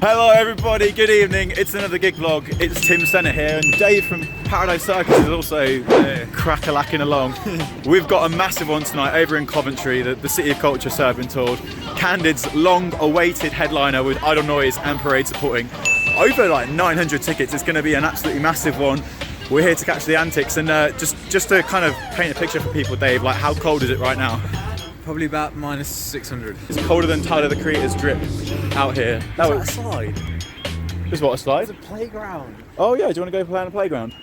Hello everybody, good evening. It's another gig vlog. It's Tim Senna here and Dave from Paradise Circus is also crack-a-lacking along. We've got a massive one tonight over in Coventry, the City of Culture, so I've been told. Candid's long-awaited headliner with Idle Noise and Parade supporting. Over like 900 tickets. It's going to be an absolutely massive one. We're here to catch the antics and just to kind of paint a picture for people, Dave, like how cold is it right now? Probably about minus 600. It's colder than Tyler the Creator's drip out here. Is that a slide? Is what, a slide? It's a playground. Oh yeah, do you want to go play on a playground?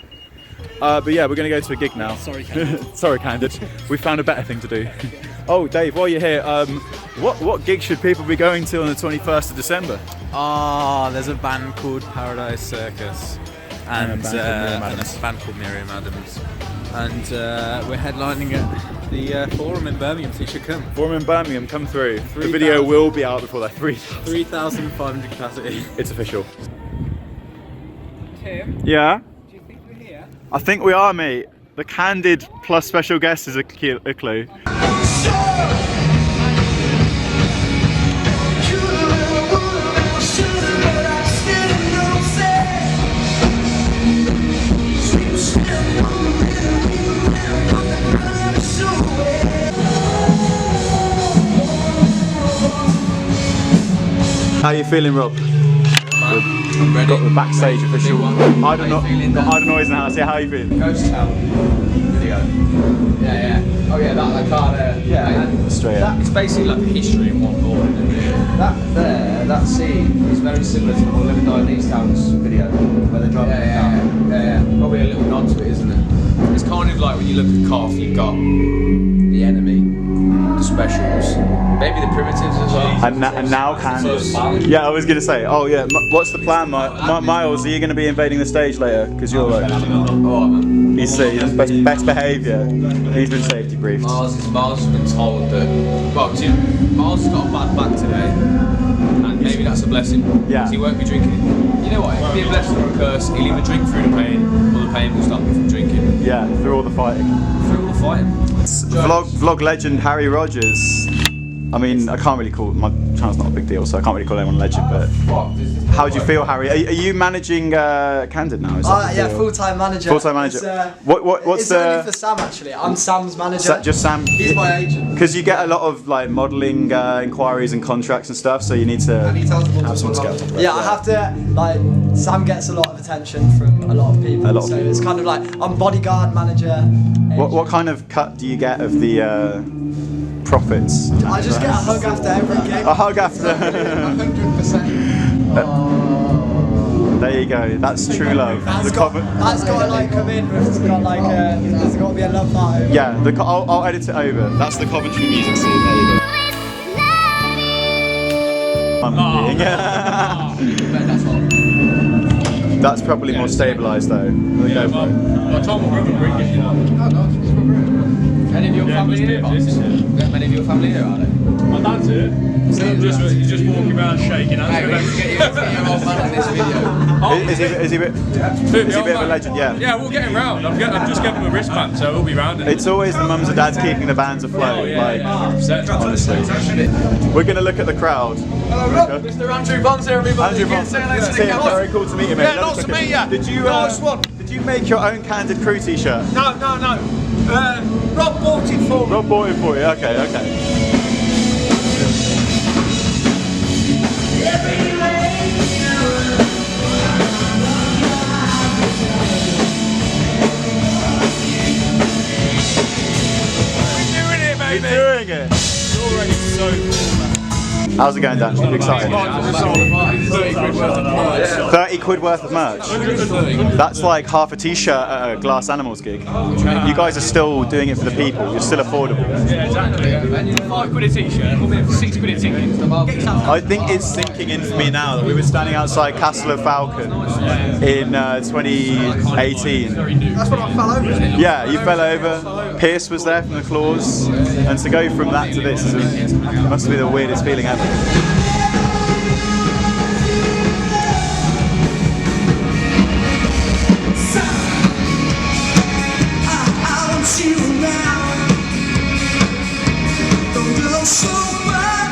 But yeah, we're going to go to a gig now. Sorry, Candid. Sorry, Candid. We found a better thing to do. Oh, Dave, while you're here, what gig should people be going to on the 21st of December? There's a band called Paradise Circus. And a band called Miriam Adams. And we're headlining at the Forum in Birmingham, so you should come. Forum in Birmingham, come through. The video will be out before that. 3,500 capacity. It's official. Tim? Yeah? Do you think we're here? I think we are, mate. The Candid plus special guest is a clue. How are you feeling, Rob? I'm ready. Got the backstage official. I don't know. Got Idle Noise in the house. Yeah, how are you feeling? Ghost Town video. Yeah. Oh yeah, that car there. Yeah. Straight up. It's basically like history in one board. That scene is very similar to the Live and Die in these Towns video where they drive the car. Probably a little nod to it, isn't it? It's kind of like when you look at Cough, you've got the Enemy, the Specials, maybe the Primitives as well. And now Candid. Yeah, I was going to say, oh yeah, what's the plan, Miles? Are you going to be invading the stage later? Because you're like, he's best behaviour. He's been safety briefed. Miles has been told that, well, Miles has got a bad back today, and maybe that's a blessing. Yeah. Because he won't be drinking. You know what, it could be a blessing or a curse. He'll either drink through the pain, or the pain will stop him from drinking. Yeah, through all the fighting. Through all the fighting. Vlog legend Harry Rogers. I mean, I can't really call, my channel's not a big deal, so I can't really call anyone a legend, but how do you feel, Harry? Are you managing Candid now? Is that yeah, full-time manager. Full-time manager. What's it's only for Sam, actually. I'm Sam's manager. Just Sam? He's my agent. Because you get a lot of like modelling inquiries and contracts and stuff, so you need to have some skills. Yeah, I have to, like, Sam gets a lot of attention from a lot of people, so it's kind of like, I'm bodyguard manager. What kind of cut do you get of the profits? I just get a hug after every gig. A hug after. 100%. There you go. That's true love. That's got to like come in. There's got to be a love part over. Yeah. I'll edit it over. That's the Coventry music scene. There you go. That's probably more stabilised though. Yeah, well, Tom will probably bring it, you know. Any of your family here? Many of your family here, are they? My dad's here. He's just walking around shaking hands. Hey, let's get your old man in this video. Is he a bit of a legend? Yeah. Yeah, we'll get him round. I'm just giving him a wristband, so he'll be round. It's always the mums and dads keeping the bands afloat. Oh, yeah, 100%. Honestly. We're going to look at the crowd. Hello, Rob. Mr. Andrew Bond's here, everybody. Andrew Bond. Very cool to meet you, mate. Yeah, nice to meet you. Did you make your own Candid Crew t-shirt? No. Rob bought it for me. Rob bought it for you. Okay. We're doing it. It's already so cool, man. How's it going, Dan? You excited? 30 quid worth of merch. That's like half a t-shirt at a Glass Animals gig. You guys are still doing it for the people. You're still affordable. Yeah, exactly. 5 quid a t-shirt, 6 quid a ticket. I think it's sinking in for me now that we were standing outside Castle of Falcon in 2018. That's when I fell over. Yeah, you fell over. Pierce was there from the Claws, and to go from that to this must be the weirdest feeling ever. So bad,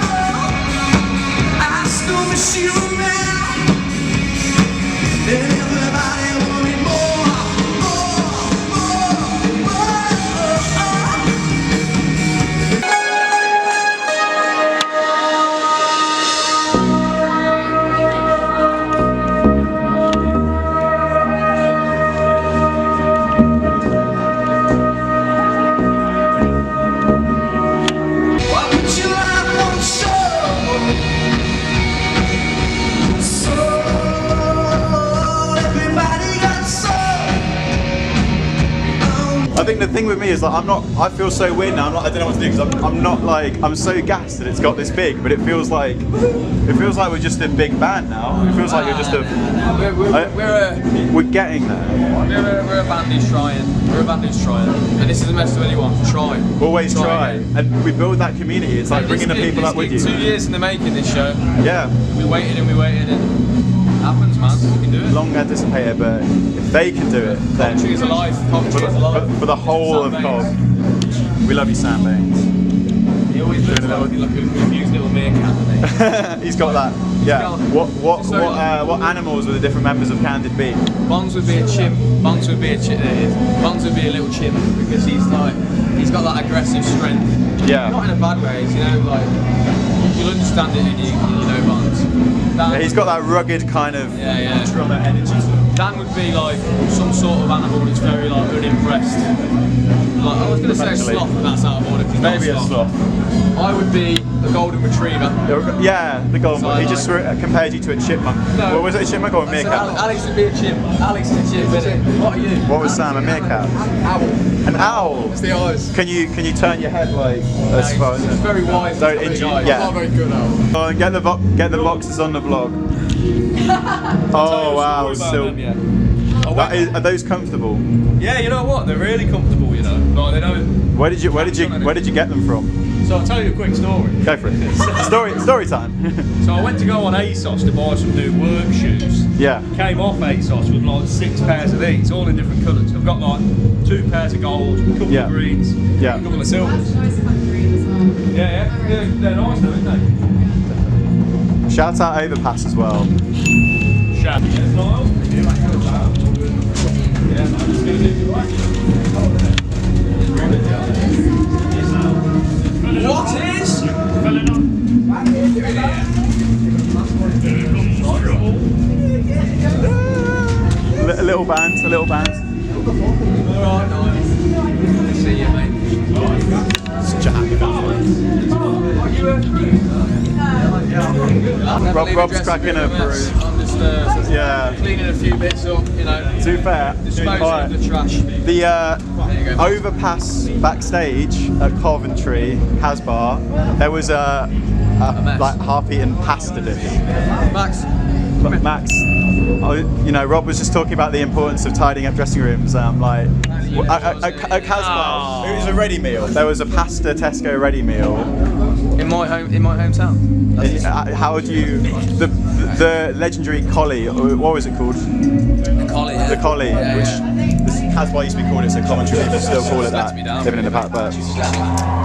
I still miss you now. think the thing with me is like I feel so weird now. I don't know what to do because I'm not like I'm so gassed that it's got this big, but it feels like we're just a big band now. It feels like you're just we're getting there. We're a band who's trying. We're a band who's trying, and this is a message to anyone: try. Always try, and we build that community. It's like bringing the people up with you. 2 years in the making, this show. Yeah. We waited and it happens, man. We can do it. Long anticipated, but if they can do it, then Coventry is alive. Coventry is alive. for the whole of Cov. We love you, Sam Baines. He always looks like a confused little meerkat. He's got that. Yeah. What animals would the different members of Candid be? Bonds would be a chimp. Bonds would be a little chimp because he's got that aggressive strength. Yeah. Not in a bad way. You know, like you'll understand it in you know Bonds. Yeah, he's got that rugged kind of drummer energy to him. Dan would be like some sort of animal that's very like unimpressed. Like I was going to say a sloth, but that's out of order. Maybe a sloth. I would be a golden retriever. Yeah, the golden one. He just compared you to a chipmunk. No. What was it, a chipmunk or a meerkat? Alex would be a chimp. Alex is a chimp, isn't it? What are you? What was Sam, a meerkat? Owl. An owl? It's the eyes. Can you turn your head like as far as It's very wise. Don't injure. Yeah. Not very good owl. Oh, and get the boxes on the vlog. Oh wow, still. Are those comfortable? Yeah, you know what? They're really comfortable. You know, like they don't. Where did you get them from? So I'll tell you a quick story. Go for it. Story time. So I went to go on ASOS to buy some new work shoes. Yeah. Came off ASOS with like 6 pairs of these, all in different colours. I've got like 2 pairs of gold, a couple of greens, a couple of silvers. Yeah, they're nice though, aren't they? Shout out Overpass as well. Shout out Niall. Yeah, I'm just going to do it right. What is? A little band. Alright, nice. Good to see you, mate. Such a happy family. Rob's cracking a brew. I'm just cleaning a few bits up, you know. To be fair, Disposing of the trash. the overpass backstage at Coventry Hasbar, there was a like half-eaten pasta dish. Max. Rob was just talking about the importance of tidying up dressing rooms. Like at Casbah, it was a ready meal. There was a pasta Tesco ready meal. In my hometown. How would you the legendary collie? What was it called? The collie. Yeah. The collie, which Casbah used to be called it, so Coventry people still call it that. Living in the back, but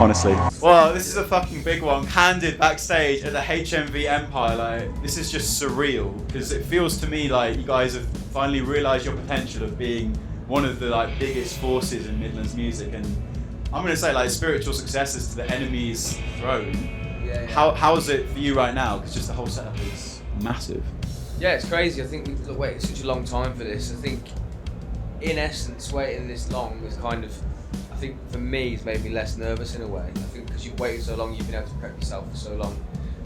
honestly. Well, this is a fucking big one. Candid backstage at the HMV Empire. Like, this is just surreal because it feels to me like you guys have finally realised your potential of being one of the like biggest forces in Midlands music, and I'm gonna say like spiritual successors to the enemy's throne. Yeah. How's it for you right now? Because just the whole setup is massive. Yeah, it's crazy. I think we've waited such a long time for this. I think, in essence, waiting this long was kind of, I think for me, it's made me less nervous in a way. I think because you've waited so long, you've been able to prep yourself for so long,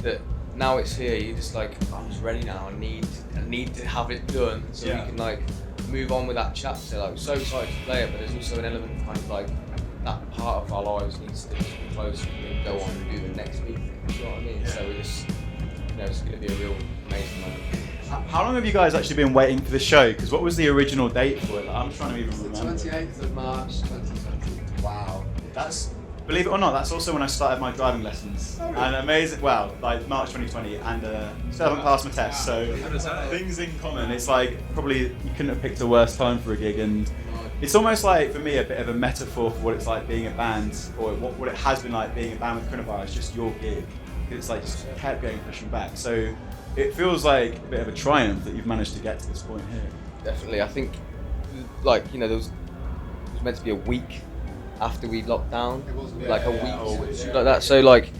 that now it's here. You're just like, I'm just ready now. I need to have it done so we can like move on with that chapter. Like, we're so excited to play it, but there's also an element of kind of like that part of our lives needs to be close and go on and do the next big thing. You know what I mean? So we're just, it's going to be a real amazing moment. How long have you guys actually been waiting for the show? Because what was the original date for it? Like, I'm trying to even remember. 28th of March 2020. Wow. That's, believe it or not, that's also when I started my driving lessons. Oh, really? And amazing, well, like March 2020, and still haven't passed my test, so things in common. It's like, probably you couldn't have picked a worse time for a gig, and it's almost like, for me, a bit of a metaphor for what it's like being a band, or what it has been like being a band with Coronavirus, just your gig. It's like, just kept going, pushing back. So it feels like a bit of a triumph that you've managed to get to this point here. Definitely. I think, like, there was meant to be a week after we locked down, like a week like that. So like,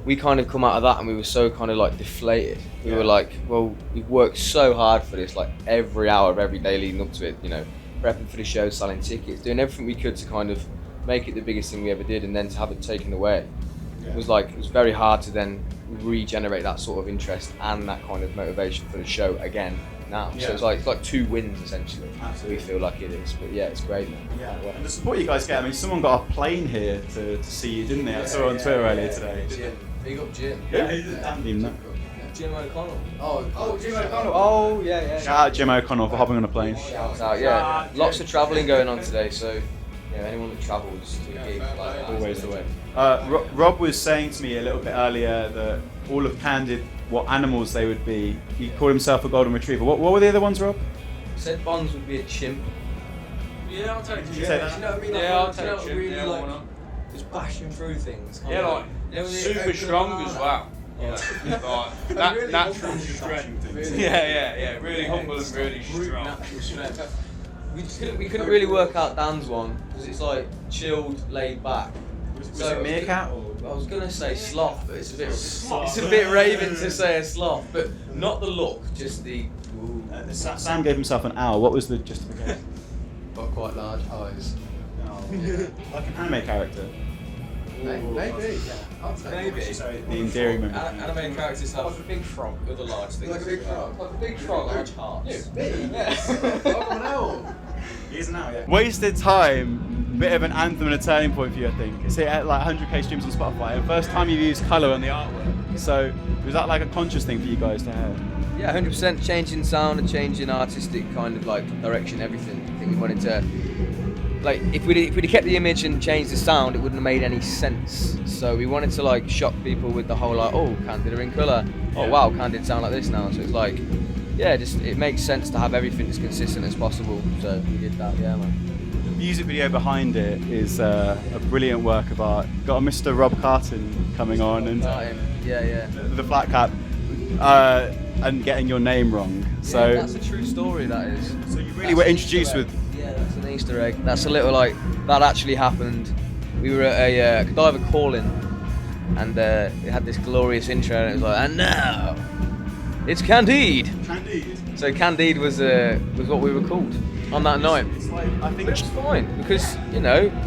we kind of come out of that and we were so kind of like deflated. We were like, well, we've worked so hard for this, like every hour of every day leading up to it, prepping for the show, selling tickets, doing everything we could to kind of make it the biggest thing we ever did, and then to have it taken away. It was very hard to then regenerate that sort of interest and that kind of motivation for the show again now. So it's like 2 wins essentially. Absolutely. We feel like it is, but yeah, it's great, man. Yeah, and the support you guys get. I mean, someone got a plane here to see you, didn't they? I saw it on Twitter earlier today. Jim, big up Jim. Yeah, I didn't even know. Jim O'Connell. Oh, Jim O'Connell. Oh, yeah. Shout out Jim O'Connell for hopping on a plane. Shout out, yeah. Lots of travelling going on today, so anyone that travels to a gig like that, always the way. Rob was saying to me a little bit earlier that all of Candid, what animals they would be. He called himself a golden retriever. What were the other ones, Rob? Said Bonds would be a chimp. Yeah, I'll take it. Did you say that? You know what I mean? Yeah, I'll take it. it. Really Yeah, like why not? just bashing through things. Yeah, like super strong as well. Yeah. Like that Really natural humble strength. Yeah. Really humble and really strong. Natural strength. We couldn't really work out Dan's one because it's like chilled, laid back. Was it meerkat or? I was gonna say sloth, but it's a bit Raven to say a sloth, but not the look, just the. Sam gave himself an owl. What was the justification? Got quite large eyes. Like an anime character. Maybe. Maybe. The endearing member. Animated characters have like a big frog with a large thing. Like a big frog. Like a big frog, large hearts. I'm an owl. He's an owl, yeah. Wasted Time, bit of an anthem and a turning point for you, I think. It's at like 100k streams on Spotify. The first time you've used colour on the artwork. So was that like a conscious thing for you guys to have? Yeah, 100% changing sound and changing artistic kind of like direction, everything. I think we wanted to, like, if we'd kept the image and changed the sound, it wouldn't have made any sense. So we wanted to like shock people with the whole like, oh, Candid are in colour. Oh wow, Candid sound like this now. So it's like, yeah, just it makes sense to have everything as consistent as possible. So we did that, yeah, man. The music video behind it is a brilliant work of art. Got a Mr. Rob Carton coming on and yeah. the flat cap and getting your name wrong. So yeah, that's a true story, that is. So you really were introduced with. Yeah, that's an Easter egg. That's a little like that actually happened. We were at a Godiva call-in, and it had this glorious intro, and it was like, and now it's Candid. Candid. So Candid was what we were called on that night. It's like, I think Which is fine because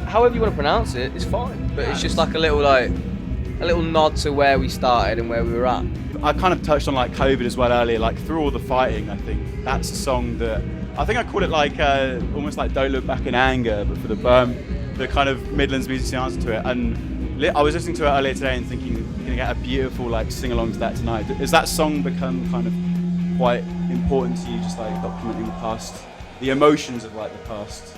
however you want to pronounce it, it's fine. But it's just like a little nod to where we started and where we were at. I kind of touched on like COVID as well earlier. Like through all the fighting, I think that's a song that I think I called it like almost like Don't Look Back in Anger, but for the kind of Midlands music answer to it. And I was listening to it earlier today and thinking, you're gonna get a beautiful like sing along to that tonight. Has that song become kind of quite important to you, just like documenting the past, the emotions of like the past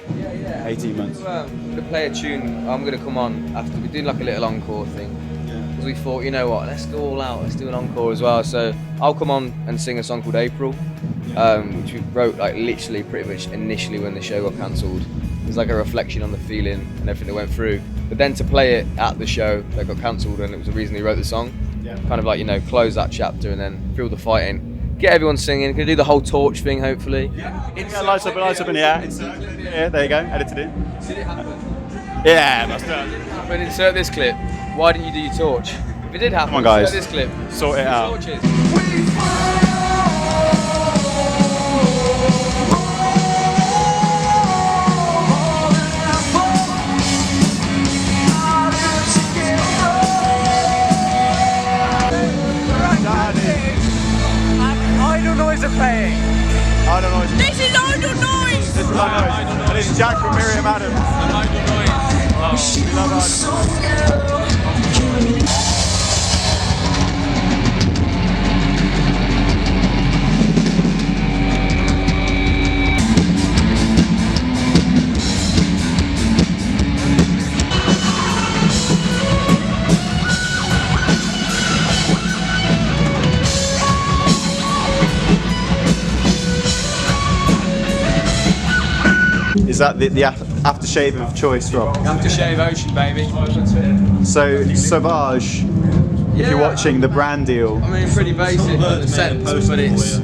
18 months? We're gonna play a tune. I'm gonna come on after we do like a little encore thing. Because we thought, you know what, let's go all out, let's do an encore as well. So I'll come on and sing a song called April, which we wrote like literally pretty much initially when the show got cancelled. It was like a reflection on the feeling and everything that went through. But then to play it at the show that got cancelled, and it was the reason we wrote the song, kind of like, close that chapter and then through the fighting, get everyone singing, gonna do the whole torch thing hopefully. Lights up in the air. Yeah, there you go, edited in. Did it happen? Yeah, must have. But insert this clip. Why didn't you do your torch? If it did happen, come on guys, insert this clip. Sort it out. Torches. Idle noise are playing. I don't know. This is idle noise! This is idle noise. And it's Jack from Miriam Adams. And idle noise. We love Adams. Is that the aftershave of choice, Rob? Aftershave Ocean, baby. So, Sauvage, if you're watching the brand deal, I mean, pretty basic in the sense, but it's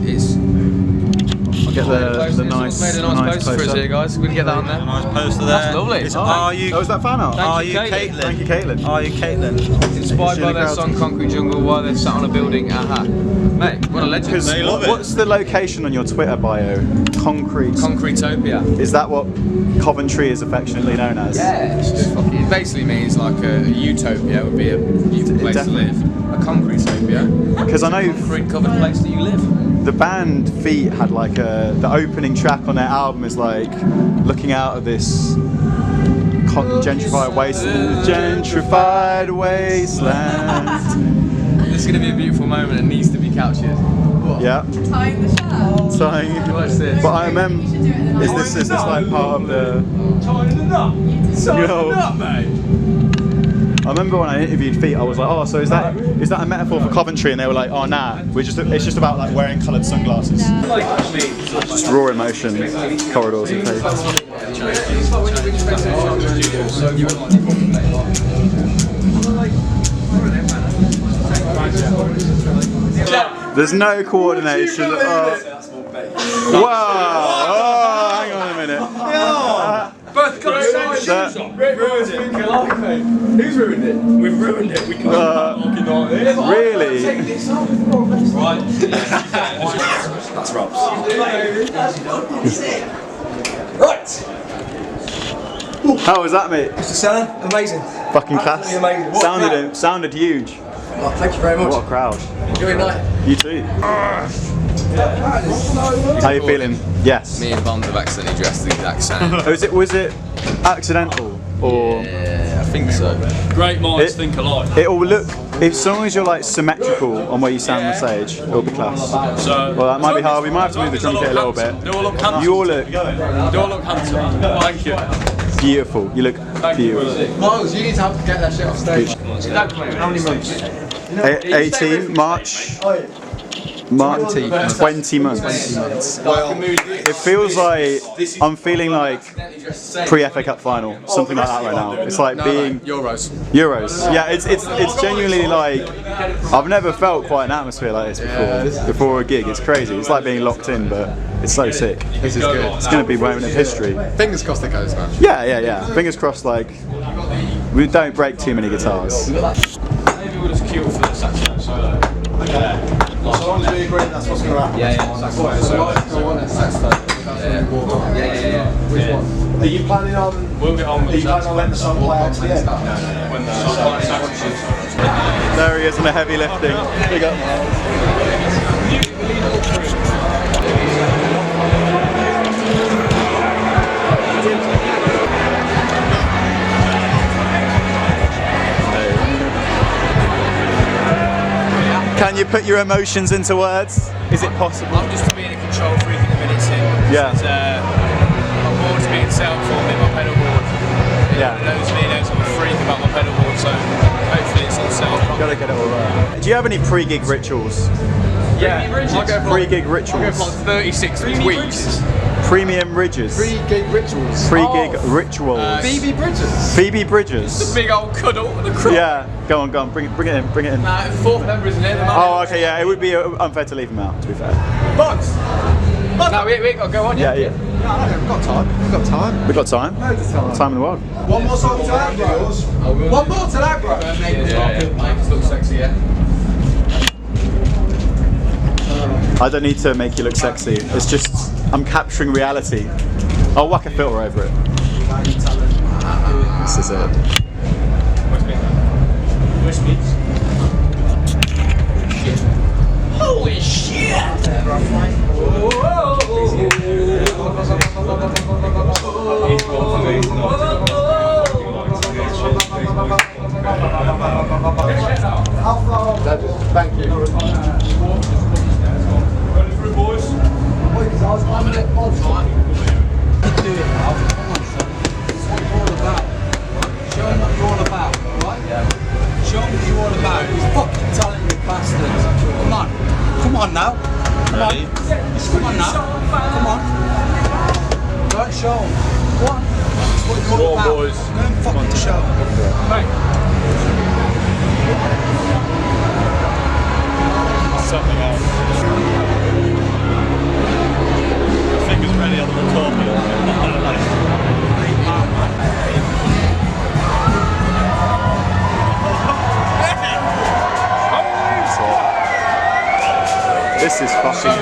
I'll get the nice, made a nice poster for us here, guys. We can get that on there. A nice poster there. That's lovely. Oh, is that fan art? Thank you, Caitlin? Thank you, Caitlin. Are you Caitlin? Inspired by their song Concrete Jungle while they're sat on a building. Aha. Mate, what a legend. They love it. What's the location on your Twitter bio? Concretopia. Concretopia. Is that what Coventry is affectionately known as? Yeah, it's just fucking basically means like a utopia would be a beautiful place to live. A concrete utopia. Because I know Concrete covered place that you live. the band Feet had like the opening track on their album is like looking out of this gentrified wasteland. Gentrified wasteland. This is going to be a beautiful moment and needs to be captured. Yeah. Tying the shirt. Tying. Watch this. But I remember, is this like part of the? Tying the nut. Tying the nut, mate. I remember when I interviewed Feet, I was like, oh, so is that a metaphor for Coventry? And they were like, oh, nah, it's just about like wearing coloured sunglasses. Just raw emotion, corridors and faces. There's no coordination. Wow! Oh, hang on a minute. Both got the same shoes on. Who's ruined it? We've ruined it. We can't fucking like this. Really? Right. That's Rob's. Right. How was that, mate? Mr. Senna, amazing. Fucking class. Absolutely amazing. Sounded huge. Oh, thank you very much. What a crowd. Enjoy your night. You too. How you feeling? Yes. Me and Bond have accidentally dressed the exact same. Was it accidental or? Yeah, I think so. Great minds think alike. It will look. As long as you're like symmetrical on where you stand on stage, it'll be class. So, Well, that might be hard. We might have to move the drum kit a little bit. Do I look handsome? You all look Do I look handsome? Thank you. beautiful. You look beautiful. Miles, you need to get that shit off stage. How many months? 18 March. March 20 months. It feels like I'm feeling like pre-FA Cup final, something like that right now. It's like being Euros. Yeah, it's genuinely like I've never felt quite an atmosphere like this before a gig. It's crazy. It's like being locked in, but it's so sick. This is good. It's going to be a moment of history. Fingers crossed it goes, man. Yeah. Fingers crossed. Like we don't break too many guitars. Maybe we'll just queue for the saxophone solo. So long as we agree that's what's going to happen. Yeah. Are you planning on? We'll get on with Are you planning on letting the song play out to the end? when the saxophone. There he is in the heavy lifting. Big up. Can you put your emotions into words? Is it possible? I'm just being a control freak in the minutes in. Yeah. My board's being set up for me, my pedal board. Yeah. Knows I'm a freak about my pedal board, so hopefully it's all set up properly. Gotta get it all right. Do you have any pre-gig rituals? Yeah, I'll go for Pre-gig I'll go rituals. for like 36 weeks. Premium ridges. Pre-gig rituals. Pre-gig rituals. Phoebe Bridges. Phoebe Bridges. The big old cuddle and the crook. Yeah. Go on. Bring it in. Nah, fourth member isn't it? Oh, okay. Yeah. It would be unfair to leave him out. To be fair. Bugs! No, we ain't got to go on yet. Yeah. We've got time. We've got time. Time in the world. One more song to that, bro. One more to that, bro. Make us look sexy, yeah. I don't need to make you look sexy. It's just I'm capturing reality. I'll whack a filter over it. This is it. Holy shit! Thank you. Ready for it, boys? Show him what you're all about, right? Show him what you're all about. You fucking talented bastards. Come on now. Come on now. Come on. Don't show him. What? That's what you're all about. Boys. Go and fucking show him. Something else. Fingers ready on the accordion. This is fucking.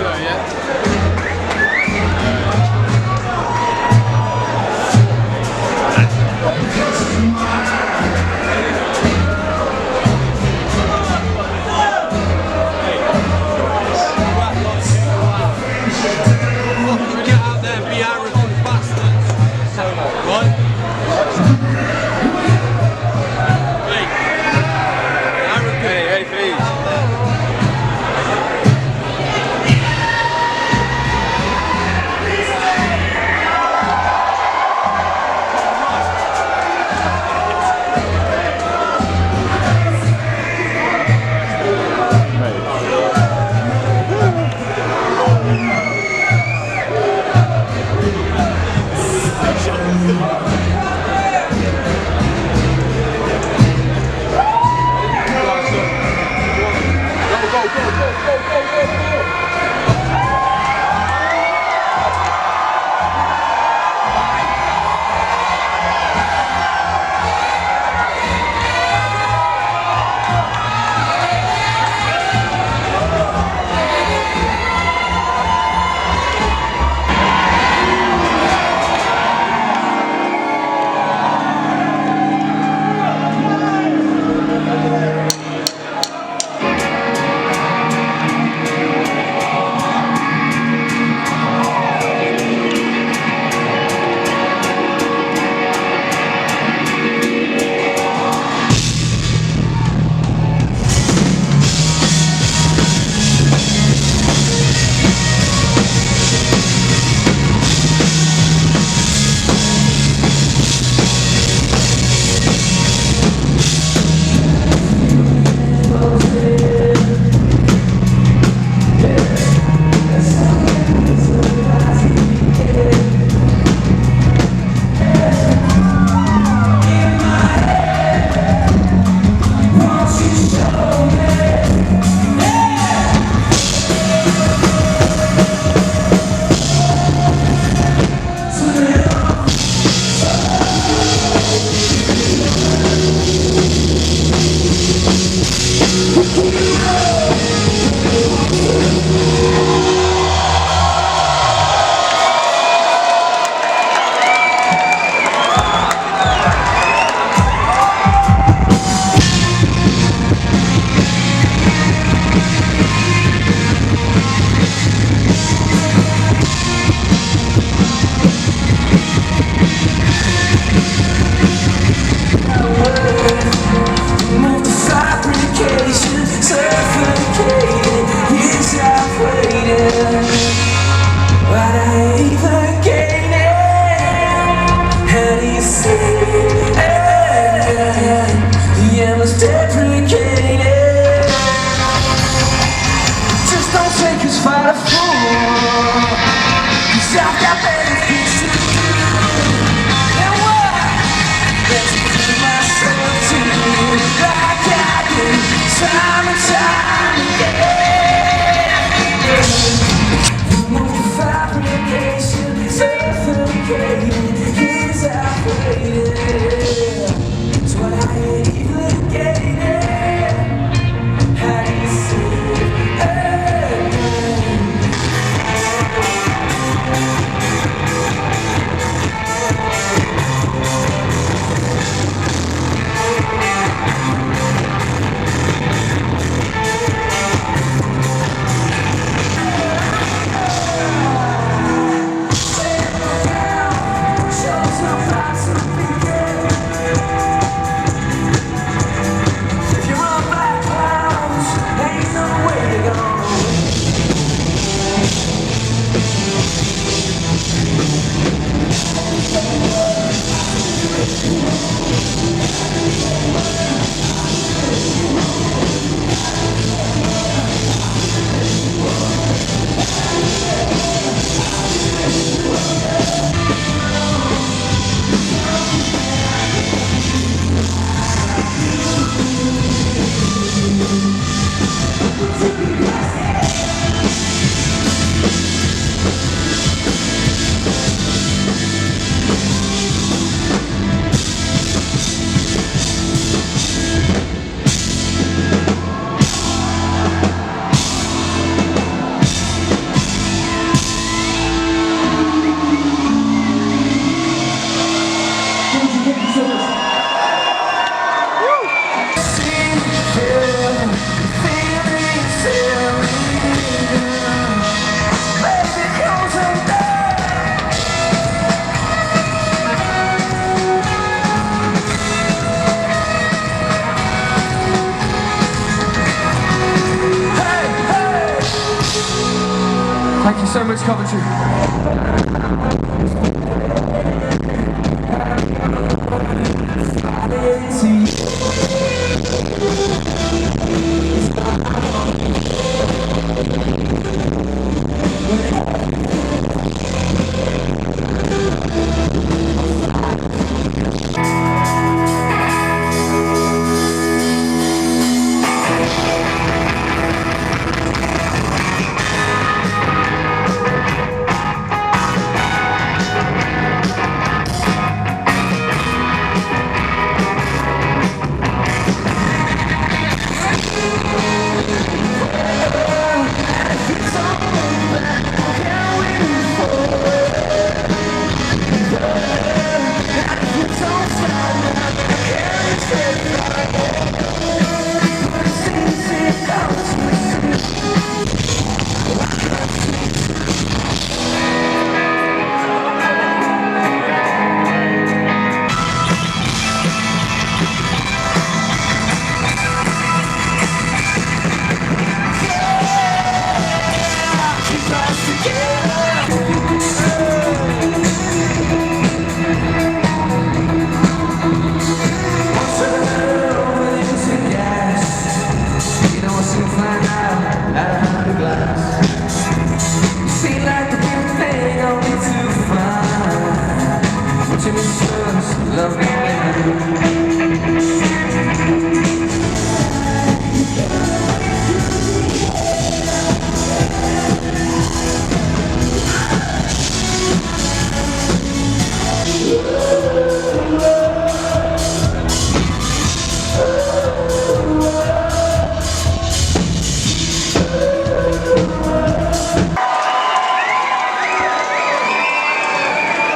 Thank you so much, Coventry.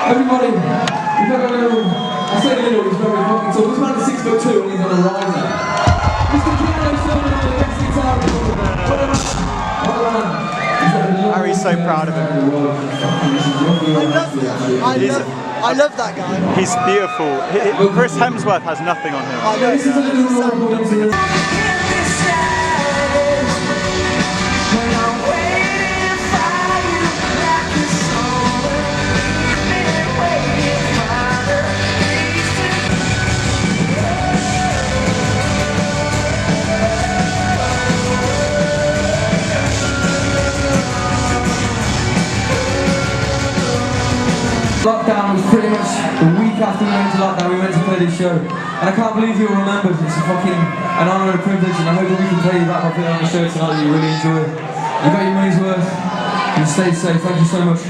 Everybody, we've got a little, I say little, he's very fucking tall. This man is 6'2" and he's on a riser. Mr. Piano Silver on the next guitar. Harry's so proud of him. I love that guy. He's beautiful. Chris Hemsworth has nothing on him. I know. This is a little Lockdown was pretty much the week after we went to lockdown, we went to play this show. And I can't believe you'll remember. It's an honour and a privilege, and I hope that we can play you back by putting on the show tonight that you really enjoy. You got your money's worth. You stay safe. Thank you so much.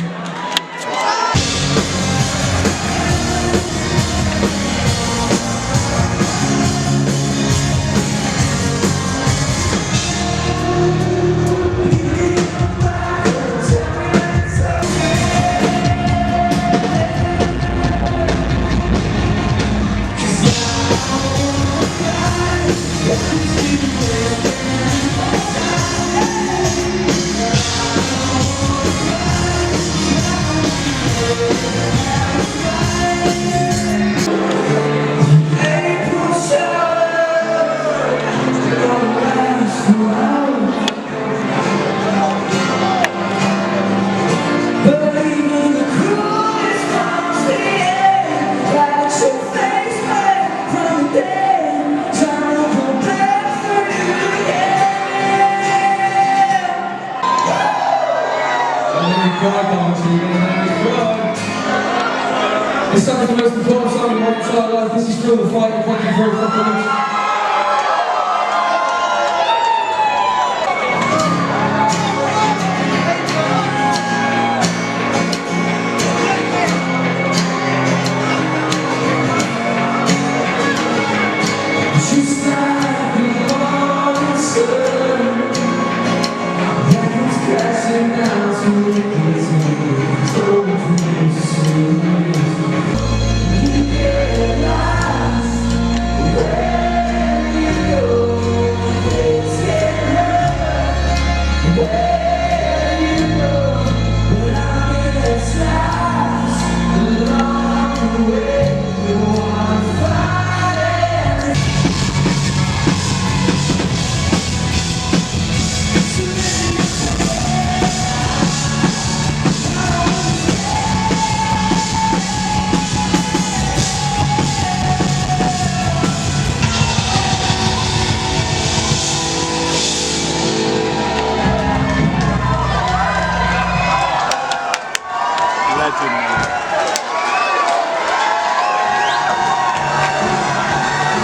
It's not the most important song in my entire life. This is still the fight of fucking very fucking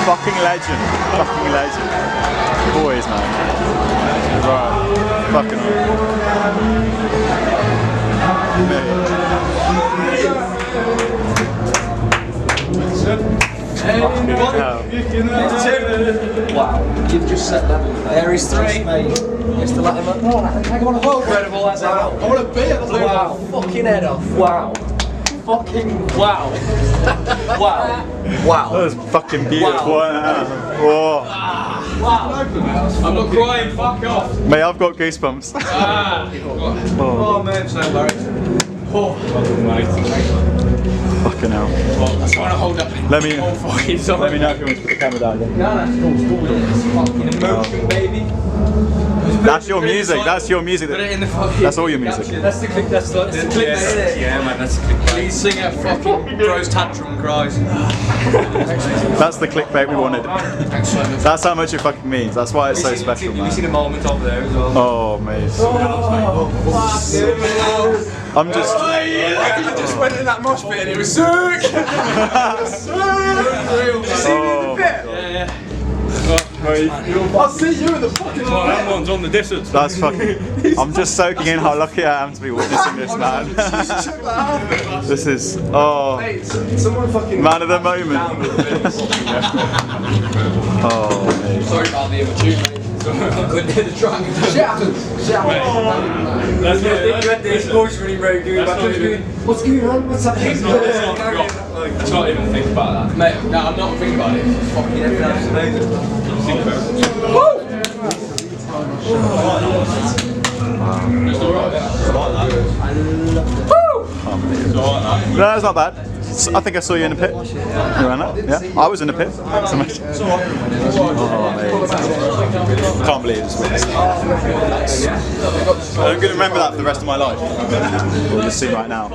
Fucking legend. Fucking legend. Boys, man. Right. Fucking Wow, you've just set level. There is three. Just to let him up. I want to hold. Incredible, that's out. I want to be at the blue. Wow, fucking head off. Wow. Fucking wow. Wow. Wow. That was fucking beautiful. Wow. Whoa. Wow. I'm not crying, fuck off. Mate, I've got goosebumps. Oh man, so embarrassing. Oh, fucking hell. I'm trying to hold up. Let me know if you want to put the camera down. No, that's cool. It's fucking emotion, baby. That's your music. That's your music. Put it in the fucking. That's all your music. That's the click. That's the clickbait, isn't it? Yeah, man. That's the clickbait. Lead singer fucking throws tantrum and cries. That's the clickbait we wanted. That's how much it fucking means. That's why it's so special, man. Have you seen a moment over there as well? Oh, mate. I'm just. You just went in that mosh pit and it was sick. Did you see me in the pit? Yeah. I'll see you in the fucking that one's on the distance. That's fucking. I'm just soaking in how lucky I am to be witnessing this, man. This is. Oh. Someone fucking. Man of the moment. Oh, mate. Sorry about the other tune, mate. The track. Shout. That's You had this voice really very good. What's going on? What's happening? Let's not even think about that. Mate, no, I'm not thinking about it. It's fucking everything else is amazing. Woo! It's alright. No, it's not bad. I think I saw you in the pit. You ran up? Yeah, I was in the pit. So much. Oh, mate. Can't believe it's witnessed. I'm going to remember that for the rest of my life. We'll just see right now.